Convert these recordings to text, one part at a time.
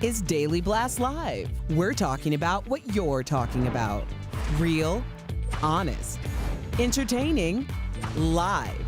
Is Daily Blast Live. We're talking about what you're talking about. Real, honest, entertaining, live.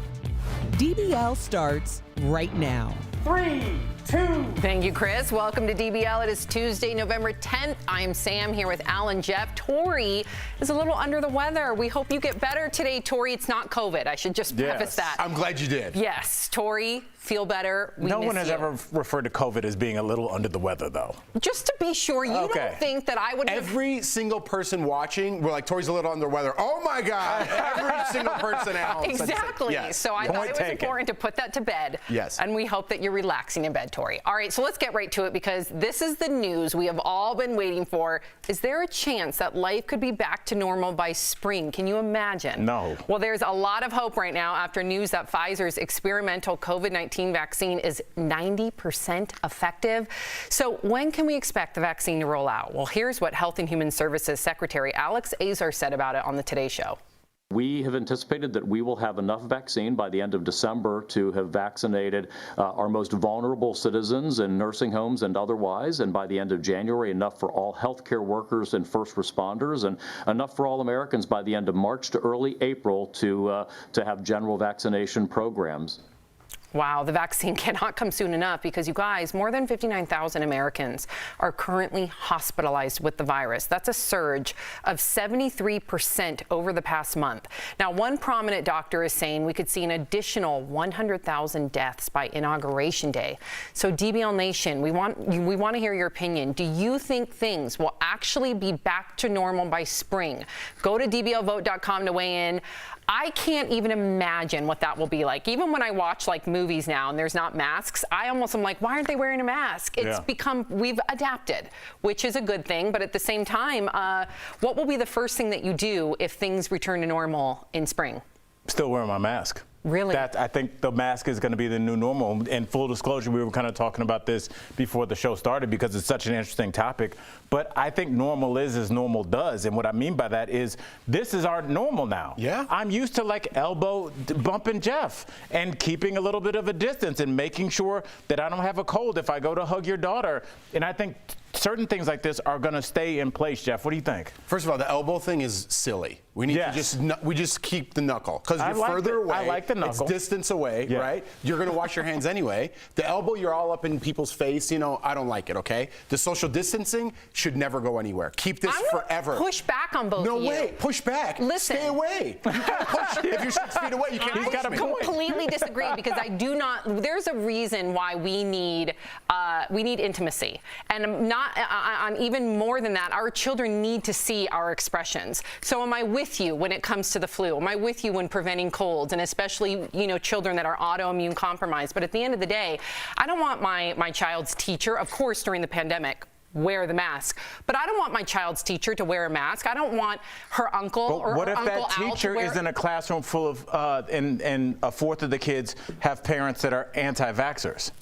DBL starts right now. 3, 2. Thank you, Chris. Welcome to DBL. It is Tuesday, November 10th. I'm Sam here with Al and Jeff. Tori is a little under the weather. We hope you get better today, Tori. It's not COVID. I should just preface that. I'm glad you did. Yes, Tori, feel better. No one has ever referred to COVID as being a little under the weather, though. Just to be sure, you don't think that I would... Every single person watching, we're like, Tori's a little under the weather. Oh, my God. Every single person out. Exactly. Yes. So I thought it was important to put that to bed. Yes. And we hope that you're relaxing in bed, Tori. All right, so let's get right to it because this is the news we have all been waiting for. Is there a chance that life could be back to normal by spring? Can you imagine? No. Well, there's a lot of hope right now after news that Pfizer's experimental COVID-19 vaccine is 90% effective. So when can we expect the vaccine to roll out? Well, here's what Health and Human Services Secretary Alex Azar said about it on the Today Show. We have anticipated that we will have enough vaccine by the end of December to have vaccinated our most vulnerable citizens in nursing homes and otherwise, and by the end of January, enough for all healthcare workers and first responders, and enough for all Americans by the end of March to early April to have general vaccination programs. Wow, the vaccine cannot come soon enough because, you guys, more than 59,000 Americans are currently hospitalized with the virus. That's a surge of 73% over the past month. Now, one prominent doctor is saying we could see an additional 100,000 deaths by Inauguration Day. So, DBL Nation, we want to hear your opinion. Do you think things will actually be back to normal by spring? Go to dblvote.com to weigh in. I can't even imagine what that will be like. Even when I watch like movies now and there's not masks, I almost am like, why aren't they wearing a mask? It's become, we've adapted, which is a good thing. But at the same time, what will be the first thing that you do if things return to normal in spring? Still wearing my mask. Really? I think the mask is going to be the new normal. And full disclosure, we were kind of talking about this before the show started because it's such an interesting topic. But I think normal is as normal does. And what I mean by that is this is our normal now. Yeah. I'm used to like elbow bumping Jeff and keeping a little bit of a distance and making sure that I don't have a cold if I go to hug your daughter. And I think certain things like this are going to stay in place. Jeff, what do you think? First of all, the elbow thing is silly. We need to just keep the knuckle because you're further away. I like the knuckle. It's distance away, right? You're going to wash your hands anyway. The elbow, you're all up in people's face. You know, I don't like it, okay? The social distancing should never go anywhere. Keep this forever. Push back on both of you. No way. Push back. Listen. Stay away. You can't push. If you're 6 feet away, you can't push me. I completely disagree because I do not. There's a reason why we need intimacy, and not on even more than that. Our children need to see our expressions. So am I with you when it comes to the flu? Am I with you when preventing colds, and especially children that are autoimmune compromised? But at the end of the day, I don't want my child's teacher, of course, during the pandemic, wear the mask. But I don't want my child's teacher to wear a mask. I don't want her uncle or what if Uncle that teacher is in a classroom full of, and a fourth of the kids have parents that are anti-vaxxers?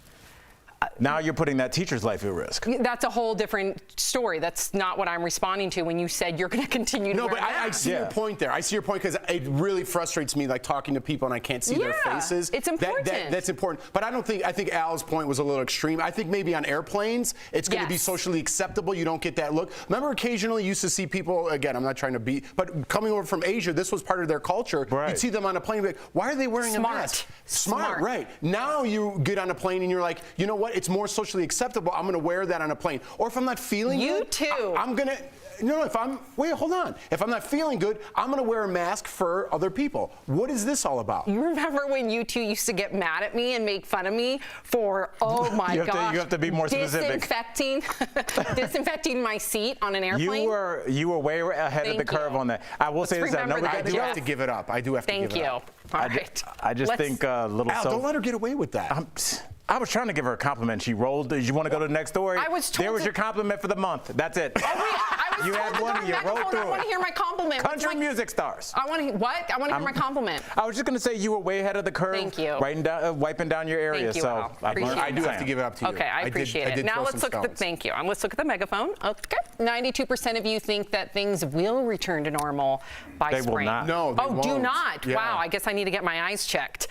Now you're putting that teacher's life at risk. That's a whole different story. That's not what I'm responding to when you said you're going to continue to wear No, but I see your point there. I see your point because it really frustrates me, like talking to people and I can't see their faces. It's important. That's important. But I think Al's point was a little extreme. I think maybe on airplanes, it's going to be socially acceptable. You don't get that look. Remember, occasionally you used to see people, again, I'm not trying to be, but coming over from Asia, this was part of their culture. Right. You'd see them on a plane and be like, why are they wearing a mask? Smart, right. Now you get on a plane and you're like, you know what? It's more socially acceptable. I'm going to wear that on a plane. Or if I'm not feeling good, too. I'm going to, hold on. If I'm not feeling good, I'm going to wear a mask for other people. What is this all about? You remember when you two used to get mad at me and make fun of me for, oh my gosh, you have to be more specific. Disinfecting my seat on an airplane? You were way ahead of the curve on that. I will say this. I do have to give it up. I do have to give it up. All right. I just think little Al, don't let her get away with that. I was trying to give her a compliment. She rolled. Did you want to go to the next story? I was told there was your compliment for the month. That's it. You had one. You rolled through it. I want to hear my compliment. Country music stars. I want to hear what? I want to hear my compliment. I was just going to say you were way ahead of the curve. Thank you. Wiping down your area. Thank you, Al. I do have to give it up to you. Okay, I appreciate it. Now let's look at the thank you. Let's look at the megaphone. Okay. 92% of you think that things will return to normal by spring. They will not. No, they won't. Do not. Yeah. Wow. I guess I need to get my eyes checked.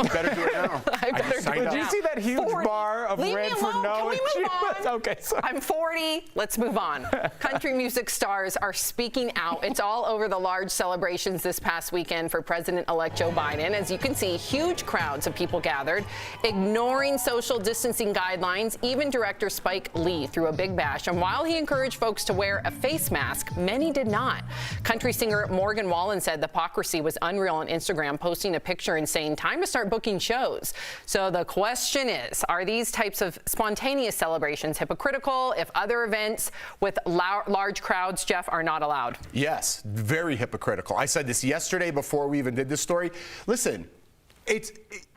You better do it now. I better do it now. Did you see that huge bar of red for no? Can we move on? Okay, sorry. I'm 40. Let's move on. Country music stars are speaking out. It's all over the large celebrations this past weekend for President-elect Joe Biden. As you can see, huge crowds of people gathered, ignoring social distancing guidelines. Even director Spike Lee threw a big bash. And while he encouraged folks to wear a face mask, many did not. Country singer Morgan Wallen said the hypocrisy was unreal on Instagram, posting a picture and saying, time to start booking shows. So the question is, are these types of spontaneous celebrations hypocritical if other events with large crowds, Jeff, are not allowed? Yes, very hypocritical. I said this yesterday before we even did this story. Listen,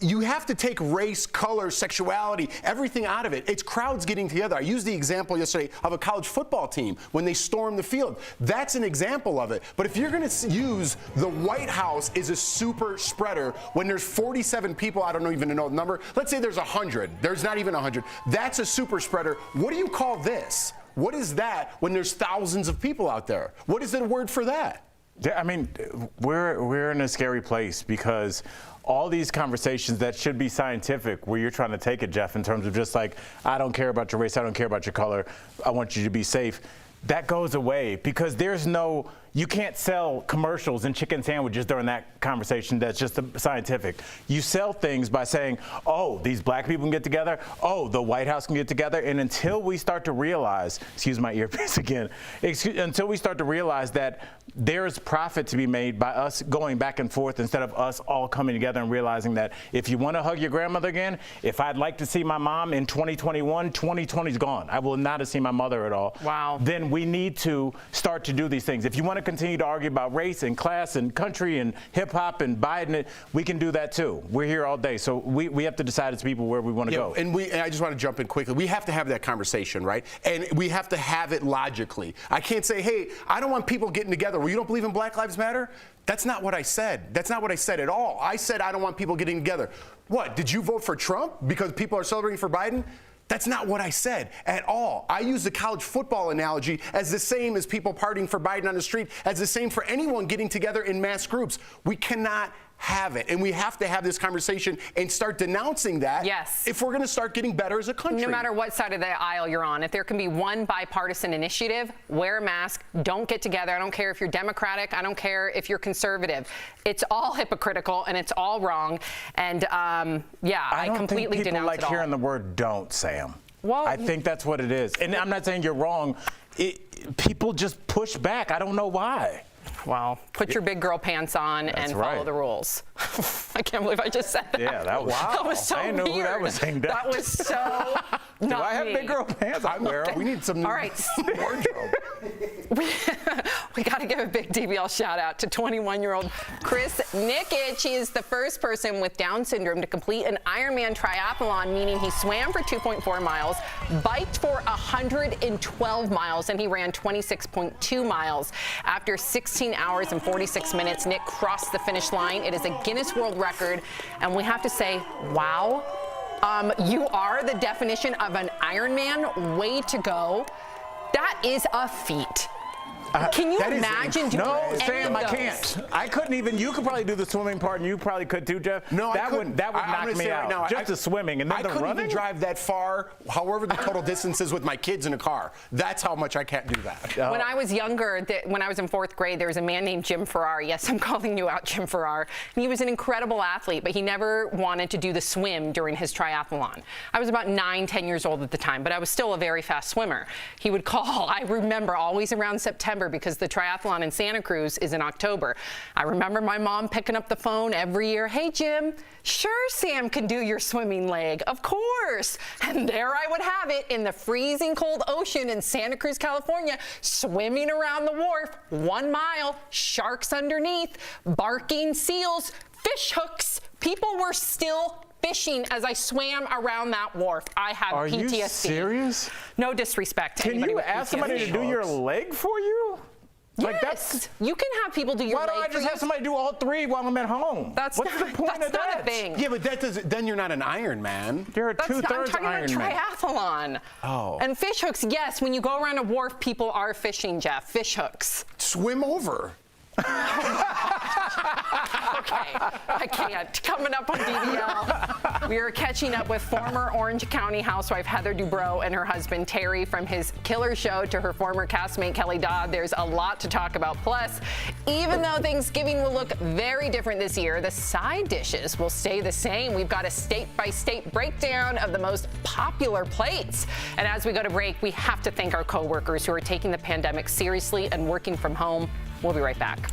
you have to take race, color, sexuality, everything out of it. It's crowds getting together. I used the example yesterday of a college football team when they stormed the field. That's an example of it. But if you're going to use the White House as a super spreader when there's 47 people, I don't even know the number. Let's say there's 100. There's not even 100. That's a super spreader. What do you call this? What is that when there's thousands of people out there? What is the word for that? I mean, we're in a scary place because all these conversations that should be scientific, where you're trying to take it, Jeff, in terms of just like, I don't care about your race, I don't care about your color, I want you to be safe, that goes away because there's no, You can't sell commercials and chicken sandwiches during that conversation. That's just scientific. You sell things by saying, oh, these black people can get together. Oh, the White House can get together. And until we start to realize, excuse my earpiece again, until we start to realize that there's profit to be made by us going back and forth instead of us all coming together and realizing that if you want to hug your grandmother again, if I'd like to see my mom in 2021, 2020's gone. I will not have seen my mother at all. Wow. Then we need to start to do these things. If you want to continue to argue about race and class and country and hip hop and Biden, we can do that too. We're here all day. So we have to decide as people where we want to go. And I just want to jump in quickly. We have to have that conversation, right? And we have to have it logically. I can't say, hey, I don't want people getting together. Well, you don't believe in Black Lives Matter? That's not what I said. That's not what I said at all. I said I don't want people getting together. What, did you vote for Trump because people are celebrating for Biden? That's not what I said at all. I use the college football analogy as the same as people partying for Biden on the street, as the same for anyone getting together in mass groups. We cannot have it. And we have to have this conversation and start denouncing that if we're going to start getting better as a country. No matter what side of the aisle you're on, if there can be one bipartisan initiative, wear a mask, don't get together. I don't care if you're Democratic. I don't care if you're conservative. It's all hypocritical and it's all wrong. And I completely denounce it all. I don't think people like hearing the word don't, Sam. Well, I think that's what it is. And I'm not saying you're wrong. People just push back. I don't know why. Well, put your big girl pants on and follow the rules. I can't believe I just said that. Yeah, that was, that was so I didn't know weird. who that was saying that. That was so Do not I have me. big girl pants? I wear them. We need some new wardrobe. We got to give a big DBL shout out to 21-year-old Chris Nikic. He is the first person with Down syndrome to complete an Ironman triathlon, meaning he swam for 2.4 miles, biked for 112 miles, and he ran 26.2 miles. After 16 hours and 46 minutes, Nick crossed the finish line. It is a Guinness World Record, and we have to say, wow. You are the definition of an Ironman. Way to go. That is a feat. Can you imagine doing No, any Sam, of I those? can't. I couldn't even. You could probably do the swimming part, and you probably could too, Jeff. No, that would knock me out. Right now, just the swimming and then the I couldn't running. even drive that far, however the total distance is with my kids in a car. That's how much I can't do that. When I was younger, when I was in 4th grade, there was a man named Jim Farrar. Yes, I'm calling you out, Jim Farrar. And he was an incredible athlete, but he never wanted to do the swim during his triathlon. I was about 9, 10 years old at the time, but I was still a very fast swimmer. He would call, I remember, always around September because the triathlon in Santa Cruz is in October. I remember my mom picking up the phone every year. Hey, Jim, sure, Sam can do your swimming leg. Of course. And there I would have it in the freezing cold ocean in Santa Cruz, California, swimming around the wharf, 1 mile, sharks underneath, barking seals, fish hooks. People were still fishing as I swam around that wharf. I have PTSD. Are you serious? No disrespect to Can anybody you with ask PTSD. somebody to do your leg for you? Yes, you can have people do your Why leg don't I for just you. have somebody do all 3 while I'm at home? What's the point that's of not that? a thing. Yeah, but that doesn't. Then you're not an Ironman. You're a I'm two-thirds talking about Ironman. triathlon. Oh. And fish hooks, yes, when you go around a wharf, people are fishing, Jeff. Fish hooks. Swim over. Okay, I can't. Coming up on DBL, we are catching up with former Orange County housewife Heather Dubrows and her husband Terry, from his killer show to her former castmate Kelly Dodd. There's a lot to talk about. Plus, even though Thanksgiving will look very different this year, the side dishes will stay the same. We've got a state-by-state breakdown of the most popular plates. And as we go to break, we have to thank our coworkers who are taking the pandemic seriously and working from home. We'll be right back.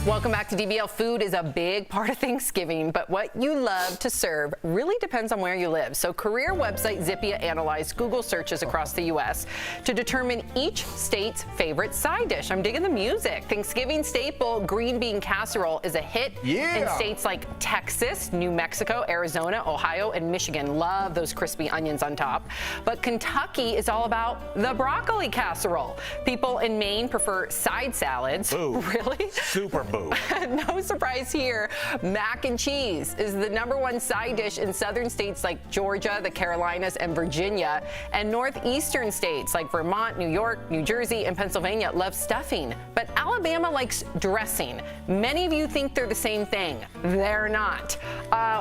Welcome back to DBL. Food is a big part of Thanksgiving, but what you love to serve really depends on where you live. So career website Zippia analyzed Google searches across the U.S. to determine each state's favorite side dish. I'm digging the music. Thanksgiving staple green bean casserole is a hit in states like Texas, New Mexico, Arizona, Ohio, and Michigan. Love those crispy onions on top. But Kentucky is all about the broccoli casserole. People in Maine prefer side salads. Boo. Really? Super boo. No surprise here. Mac and cheese is the #1 side dish in southern states like Georgia, the Carolinas, and Virginia. And northeastern states like Vermont, New York, New Jersey, and Pennsylvania love stuffing. But Alabama likes dressing. Many of you think they're the same thing. They're not.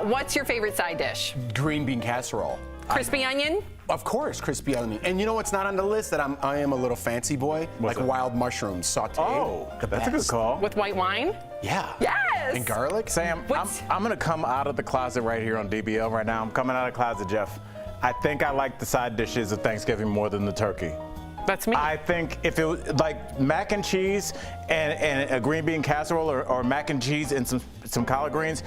What's your favorite side dish? Green bean casserole. Crispy onion? Of course, crispy onion. And you know what's not on the list that I am a little fancy boy? What's like that? wild mushrooms sauteed. Oh, that's a good call. With white wine? Yeah. Yes! And garlic? Sam, I'm going to come out of the closet right here on DBL right now. I'm coming out of the closet, Jeff. I think I like the side dishes of Thanksgiving more than the turkey. That's me. I think if it was like mac and cheese and a green bean casserole or mac and cheese and some collard greens,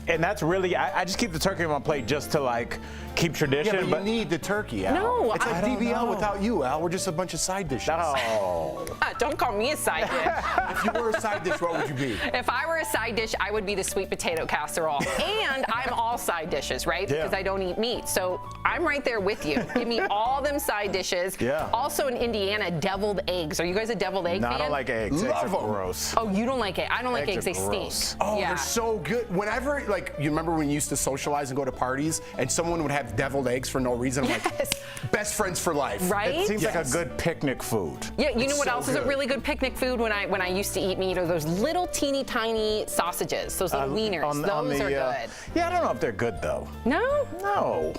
and that's really, I just keep the turkey on my plate just to like keep tradition. Yeah, but you need the turkey, Al. No, it's like I don't DBL know. without you, Al. We're just a bunch of side dishes. Oh. Don't call me a side dish. If you were a side dish, what would you be? If I were a side dish, I would be the sweet potato casserole. And I'm all side dishes, right? Yeah. Because I don't eat meat. So I'm right there with you. Give me all them side dishes. Yeah. Also in Indiana, deviled eggs. Are you guys a deviled egg No, fan? I don't like eggs. Eggs Love are 'em. gross. Oh, you don't like eggs? I don't like eggs. Eggs They are stink. gross. Oh, yeah. they're so good. Whenever, like, you remember when you used to socialize and go to parties, and someone would have deviled eggs for no reason? I'm Yes. like, best friends for life. Right? It seems like a Yes. good picnic food. Yeah, you know It's what so else is a good. really good picnic food when I used to eat meat? Are those little teeny tiny sausages, those little wieners. Those are good. Yeah, I don't know if they're good though. No? No.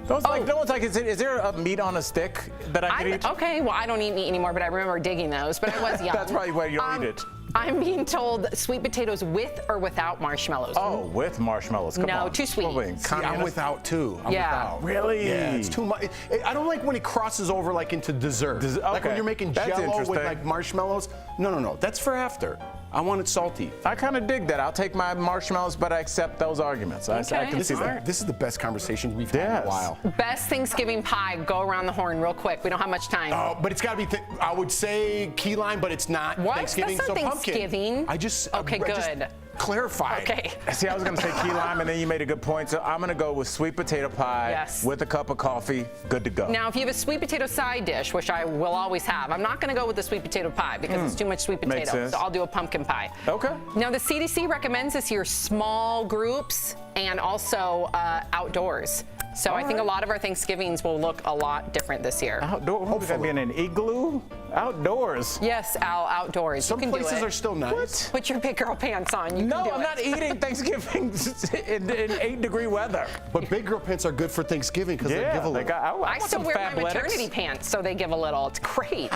Those like, no one's like, is there a meat on a stick that I could eat? Okay, well, I don't eat meat anymore, but I remember digging those, but I was young. That's probably why you don't eat it. I'm being told sweet potatoes with or without marshmallows. Oh, with marshmallows. Come No, on. too sweet. What are we, See, I'm communist? without too. I'm Yeah. without. Really? Yeah, it's too much. I don't like when it crosses over like into dessert. Like when okay. you're making That's Jell-O with interesting. like marshmallows. No. That's for after. I want it salty. I kind of dig that. I'll take my marshmallows, but I accept those arguments. I Okay. can This see is, that. this is the best conversation we've had in Yes. a while. Best Thanksgiving pie, go around the horn real quick. We don't have much time. Oh, but it's got to be. I would say key lime, but it's not What? Thanksgiving. That's not so Thanksgiving. pumpkin. I just Okay, I just good. clarified. Okay. See, I was going to say key lime, and then you made a good point. So I'm going to go with sweet potato pie Yes. with a cup of coffee. Good to go. Now, if you have a sweet potato side dish, which I will always have, I'm not going to go with the sweet potato pie because it's too much sweet Makes potato. sense. So I'll do a pumpkin pie. Okay. Now, the CDC recommends this year small groups and also outdoors. So I think a lot of our Thanksgivings will look a lot different this year. Outdoor, hopefully. Be in an igloo. Outdoors. Yes, Al, outdoors. Some you can do places it. are still nice. Put your big girl pants on. You No, can do I'm it. not eating Thanksgiving in 8-degree weather. But big girl pants are good for Thanksgiving because they give a little. I I want still some wear my Fabletics. maternity pants, so they give a little. It's great.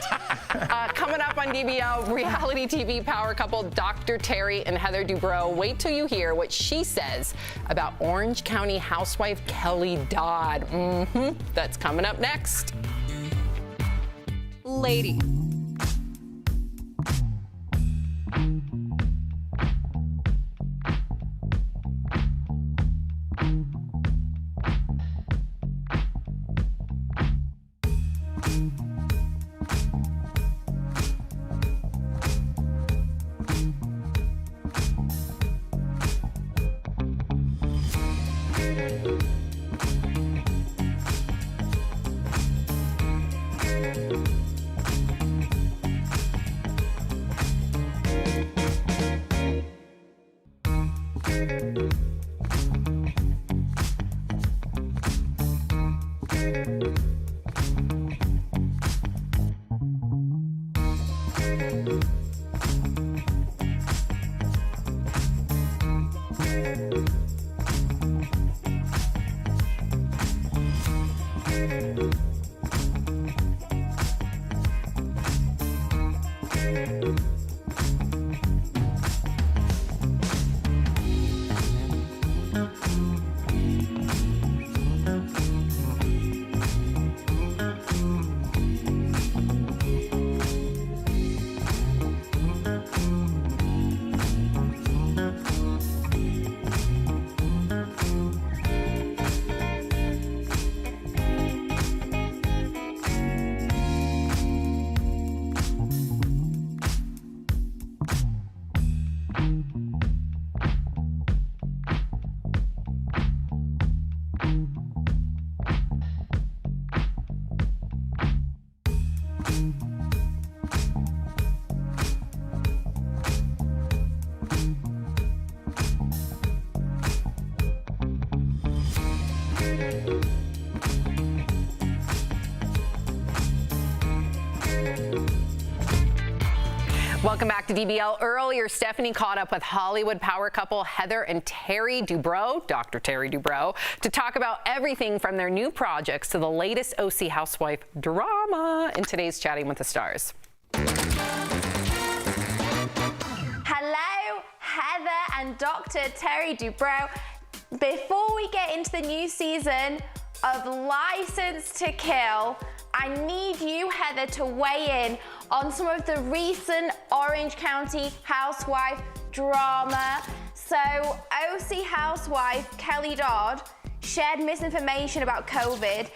Coming up on DBL, reality TV power couple Dr. Terry and Heather Dubrows. Wait till you hear what she says about Orange County housewife Kelly Dodd. That's coming up next. Lady. Welcome back to DBL. Earlier, Stephanie caught up with Hollywood power couple Heather and Terry Dubrows, Dr. Terry Dubrows, to talk about everything from their new projects to the latest OC housewife drama in today's Chatting with the Stars. Hello, Heather and Dr. Terry Dubrows. Before we get into the new season of License to Kill, I need you, Heather, to weigh in on some of the recent Orange County housewife drama. So, OC housewife Kelly Dodd shared misinformation about COVID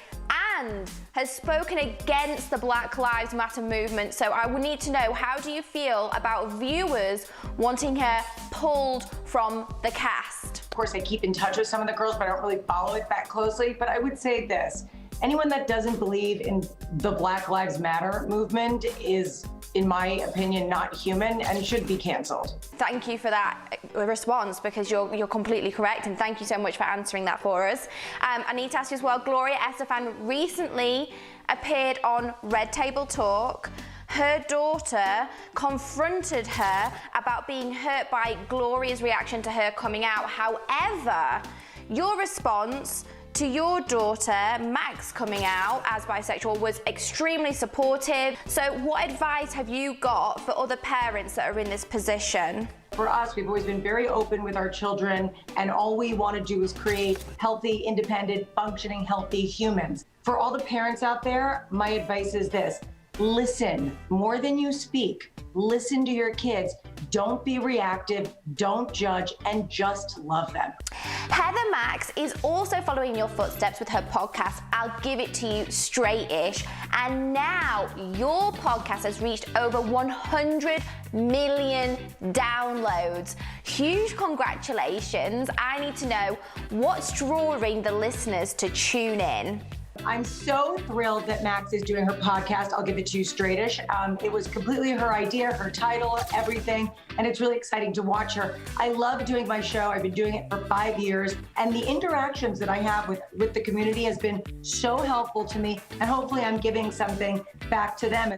and has spoken against the Black Lives Matter movement. So I would need to know, how do you feel about viewers wanting her pulled from the cast? Of course, I keep in touch with some of the girls, but I don't really follow it that closely. But I would say this: anyone that doesn't believe in the Black Lives Matter movement is, in my opinion, not human and should be canceled. Thank you for that response, because you're completely correct, and thank you so much for answering that for us. I need to ask you as well, Gloria Estefan recently appeared on Red Table Talk. Her daughter confronted her about being hurt by Gloria's reaction to her coming out. However, your response to your daughter, Max, coming out as bisexual was extremely supportive. So what advice have you got for other parents that are in this position? For us, we've always been very open with our children, and all we want to do is create healthy, independent, functioning, healthy humans. For all the parents out there, my advice is this: listen more than you speak. Listen to your kids. Don't be reactive, don't judge, and just love them. Heather Max is also following your footsteps with her podcast, I'll Give It To You Straight-ish. And now your podcast has reached over 100 million downloads. Huge congratulations. I need to know what's drawing the listeners to tune in. I'm so thrilled that Max is doing her podcast, I'll Give It To You Straight-ish. It was completely her idea, her title, everything, and it's really exciting to watch her. I love doing my show. I've been doing it for 5 years, and the interactions that I have with the community has been so helpful to me, and hopefully I'm giving something back to them.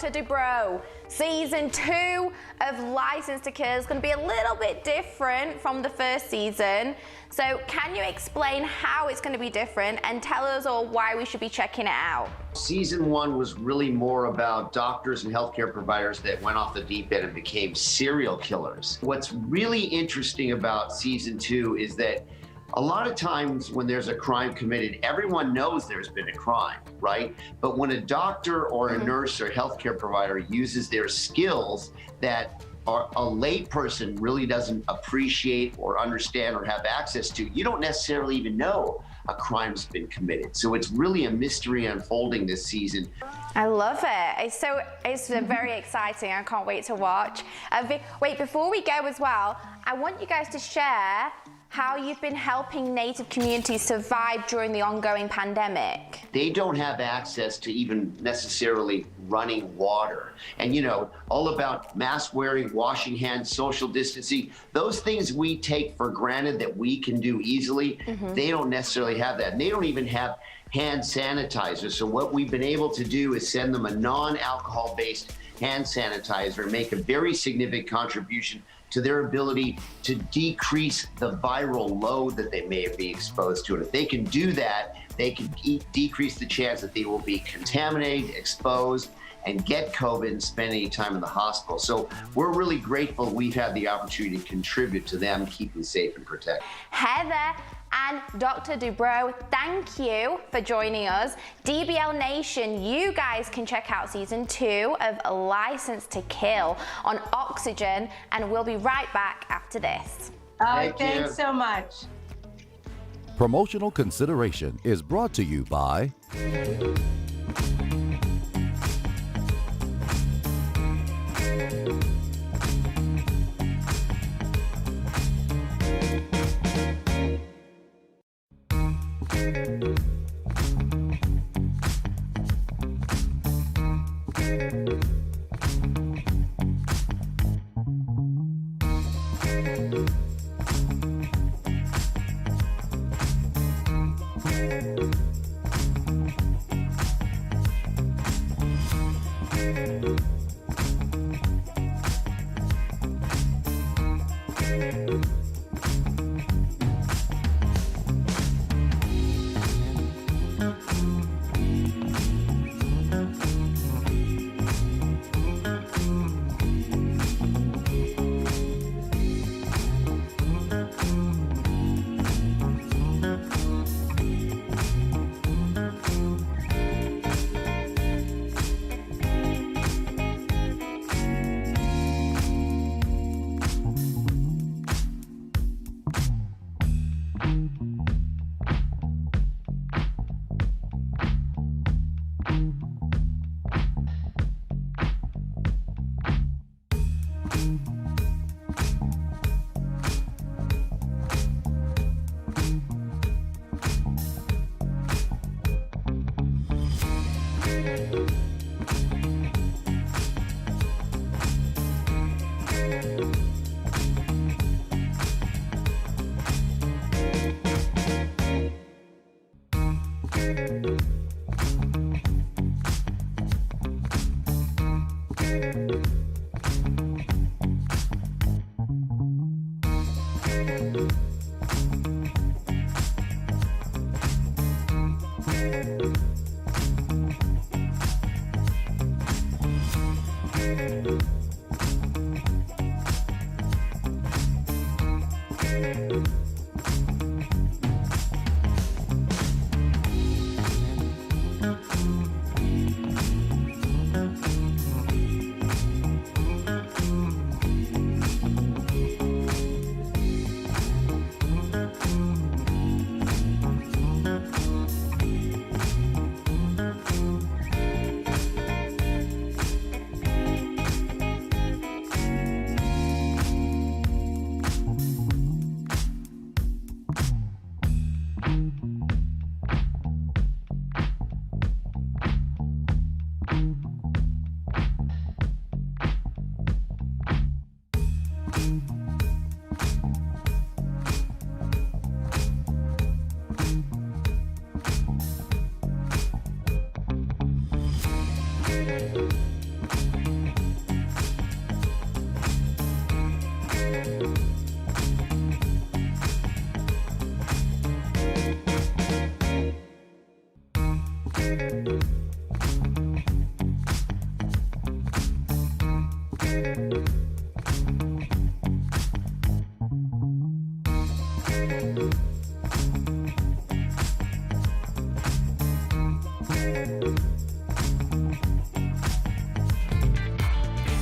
Dr. Dubrows. Season 2 of License to Kill is going to be a little bit different from the first season. So can you explain how it's going to be different and tell us all why we should be checking it out? Season 1 was really more about doctors and healthcare providers that went off the deep end and became serial killers. What's really interesting about Season 2 is that a lot of times when there's a crime committed, everyone knows there's been a crime, right? But when a doctor or a nurse or healthcare provider uses their skills that a layperson really doesn't appreciate or understand or have access to, you don't necessarily even know a crime's been committed. So it's really a mystery unfolding this season. I love it. It's very exciting. I can't wait to watch. Wait, before we go as well, I want you guys to share how you've been helping Native communities survive during the ongoing pandemic. They don't have access to even necessarily running water. And all about mask wearing, washing hands, social distancing, those things we take for granted that we can do easily, they don't necessarily have that. And they don't even have hand sanitizer. So what we've been able to do is send them a non-alcohol based hand sanitizer, make a very significant contribution to their ability to decrease the viral load that they may be exposed to. And if they can do that, they can decrease the chance that they will be contaminated, exposed, and get COVID and spend any time in the hospital. So we're really grateful we've had the opportunity to contribute to them keeping safe and protected. Heather and Dr. Dubrows, thank you for joining us. DBL Nation, you guys can check out season 2 of License to Kill on Oxygen, and we'll be right back after this. Thanks so much. Promotional consideration is brought to you by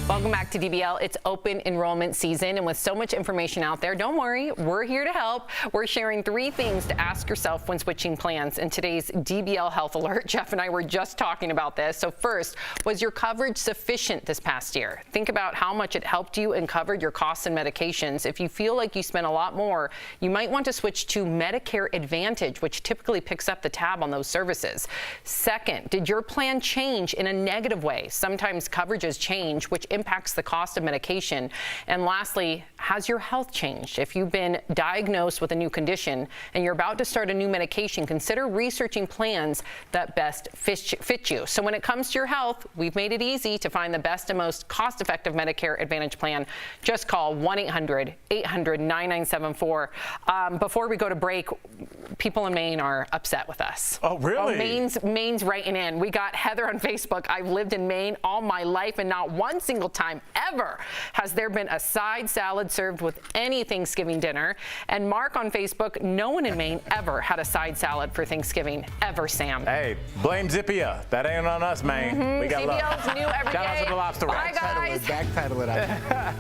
Welcome back to DBL. It's open enrollment season, and with so much information out there, don't worry, we're here to help. We're sharing 3 things to ask yourself when switching plans. In today's DBL Health Alert, Jeff and I were just talking about this. So first, was your coverage sufficient this past year? Think about how much it helped you and covered your costs and medications. If you feel like you spent a lot more, you might want to switch to Medicare Advantage, which typically picks up the tab on those services. Second, did your plan change in a negative way? Sometimes coverages change, which impacts the cost of medication. And lastly, has your health changed? If you've been diagnosed with a new condition and you're about to start a new medication, consider researching plans that best fit you. So when it comes to your health, we've made it easy to find the best and most cost-effective Medicare Advantage plan. Just call 1-800-800-9974. Before we go to break, people in Maine are upset with us. Oh, really? Maine's writing in. We got Heather on Facebook. I've lived in Maine all my life, and not one single time ever has there been a side salad served with any Thanksgiving dinner. And Mark on Facebook, no one in Maine ever had a side salad for Thanksgiving, ever, Sam. Hey, blame Zippia. That ain't on us, Maine. We got love. DBL's new every day. Shout out to the Lobster Bye, Roll. guys. Backpedal it out.